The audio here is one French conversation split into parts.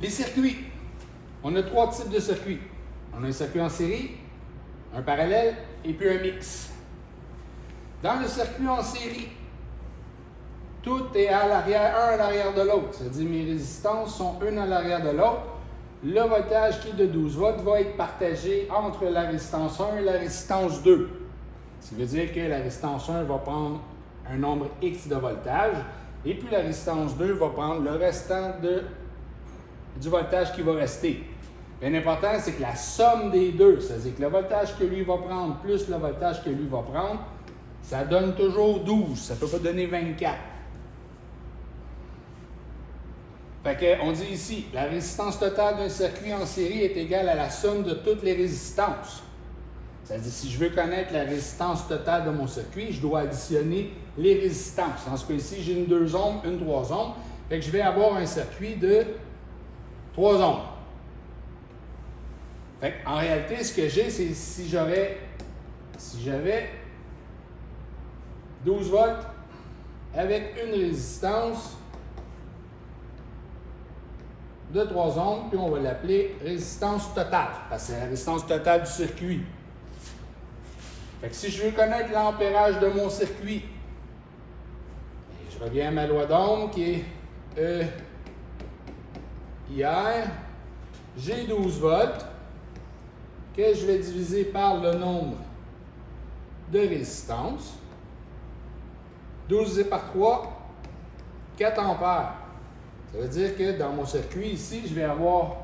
Les circuits. On a 3 types de circuits. On a un circuit en série, un parallèle et puis un mix. Dans le circuit en série, tout est à l'arrière, un à l'arrière de l'autre. C'est-à-dire mes résistances sont une à l'arrière de l'autre. Le voltage qui est de 12 volts va être partagé entre la résistance 1 et la résistance 2. Ce qui veut dire que la résistance 1 va prendre un nombre X de voltage et puis la résistance 2 va prendre le restant du voltage qui va rester. Bien important, c'est que la somme des deux, c'est-à-dire que le voltage que lui va prendre plus le voltage que lui va prendre, ça donne toujours 12, ça ne peut pas donner 24. Fait qu'on dit ici, la résistance totale d'un circuit en série est égale à la somme de toutes les résistances. C'est-à-dire, si je veux connaître la résistance totale de mon circuit, je dois additionner les résistances. Dans ce cas-ci, j'ai une 2 ohms, une 3 ohms. Fait que je vais avoir un circuit de 3 ohms. Fait en réalité, ce que j'ai, c'est si j'avais 12 volts avec une résistance de 3 ohms, puis on va l'appeler résistance totale, parce que c'est la résistance totale du circuit. Fait que si je veux connaître l'ampérage de mon circuit, je reviens à ma loi d'Ohm qui est EIR. J'ai 12 volts que je vais diviser par le nombre de résistances. 12 divisé par 3, 4 ampères. Ça veut dire que dans mon circuit ici, je vais avoir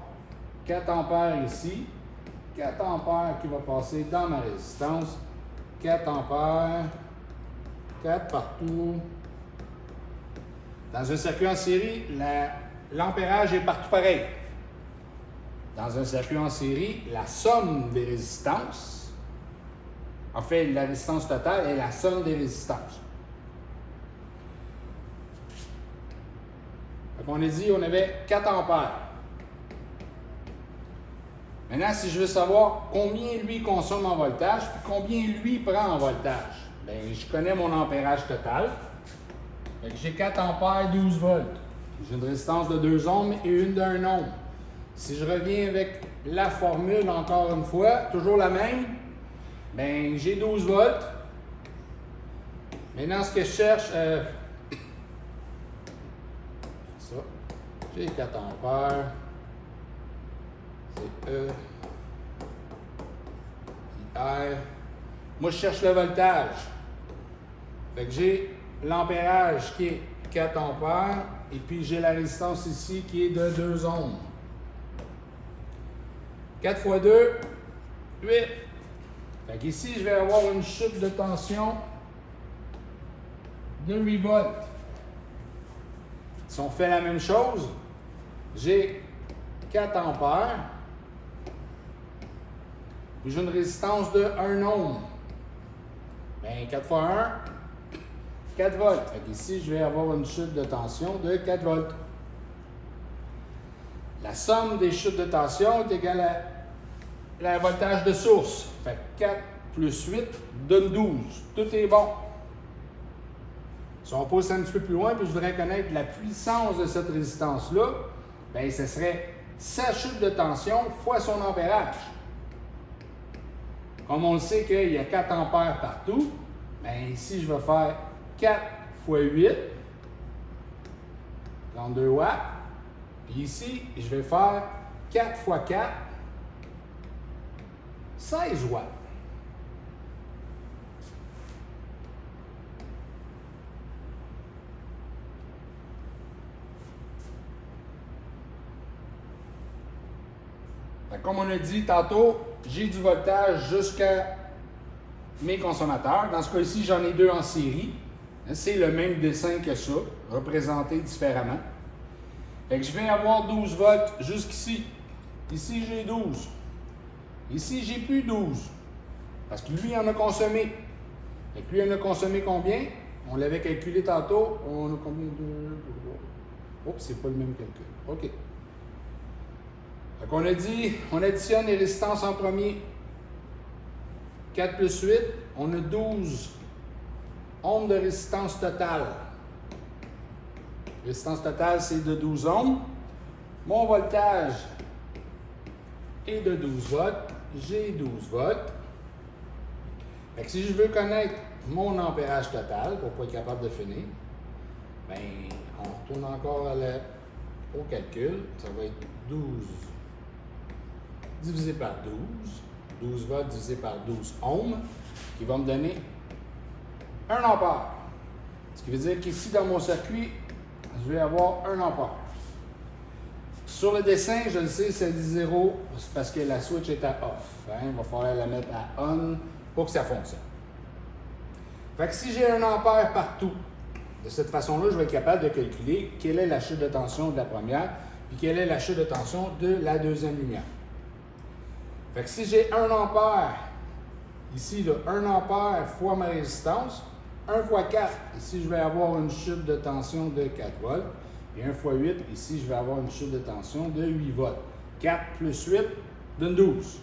4 ampères ici, 4 ampères qui va passer dans ma résistance, 4 ampères, 4 partout. Dans un circuit en série, l'ampérage est partout pareil. Dans un circuit en série, la somme des résistances, en fait, la résistance totale est la somme des résistances. On a dit qu'on avait 4 ampères. Maintenant, si je veux savoir combien lui consomme en voltage, puis combien lui prend en voltage, bien, je connais mon ampérage total. J'ai 4 ampères, 12 volts. J'ai une résistance de 2 ohms et une d'1 ohm. Si je reviens avec la formule encore une fois, toujours la même, bien, j'ai 12 volts. Maintenant, ce que je cherche, ça, j'ai 4 ampères. C'est E, I, R. Moi, je cherche le voltage. Fait que j'ai l'ampérage qui est 4 ampères et puis j'ai la résistance ici qui est de 2 ohms. 4 fois 2, 8. Fait qu'ici, je vais avoir une chute de tension de 8 volts. Si on fait la même chose, j'ai 4 ampères, puis j'ai une résistance de 1 ohm. Bien, 4 fois 1, 4 volts. Fait qu'ici, je vais avoir une chute de tension de 4 volts. La somme des chutes de tension est égale à le voltage de source. Fait que 4 plus 8 donne 12. Tout est bon. Si on pousse un petit peu plus loin, puis je voudrais connaître la puissance de cette résistance-là, bien, ce serait sa chute de tension fois son ampérage. Comme on le sait qu'il y a 4 ampères partout, bien, ici, je vais faire 4 fois 8, 32 watts. Puis ici, je vais faire 4 fois 4, 16 watts. Comme on a dit tantôt, j'ai du voltage jusqu'à mes consommateurs. Dans ce cas-ci, j'en ai 2 en série. C'est le même dessin que ça, représenté différemment. Fait que je vais avoir 12 volts jusqu'ici. Ici, j'ai 12. Ici, j'ai plus 12. Parce que lui, il en a consommé. Fait que lui, il en a consommé combien? On l'avait calculé tantôt. On a combien de... Oups, c'est pas le même calcul. OK. Fait qu'on a dit, on additionne les résistances en premier. 4 plus 8, on a 12 ohms de résistance totale. Résistance totale, c'est de 12 ohms. Mon voltage est de 12 volts. J'ai 12 volts. Fait que si je veux connaître mon ampérage total pour pas être capable de finir, bien, on retourne encore au calcul. Ça va être 12 divisé par 12. 12 volts divisé par 12 ohms, qui va me donner 1 ampère. Ce qui veut dire qu'ici, dans mon circuit, je vais avoir 1 ampère. Sur le dessin, je le sais, c'est dit 0, c'est parce que la switch est à off. Hein? Il va falloir la mettre à on pour que ça fonctionne. Fait que si j'ai 1 ampère partout, de cette façon-là, je vais être capable de calculer quelle est la chute de tension de la première, puis quelle est la chute de tension de la deuxième lumière. Fait que si j'ai 1 ampère, ici, là, 1 ampère fois ma résistance, 1 fois 4, ici, je vais avoir une chute de tension de 4 volts. Et 1 fois 8, ici, je vais avoir une chute de tension de 8 volts. 4 plus 8 donne 12.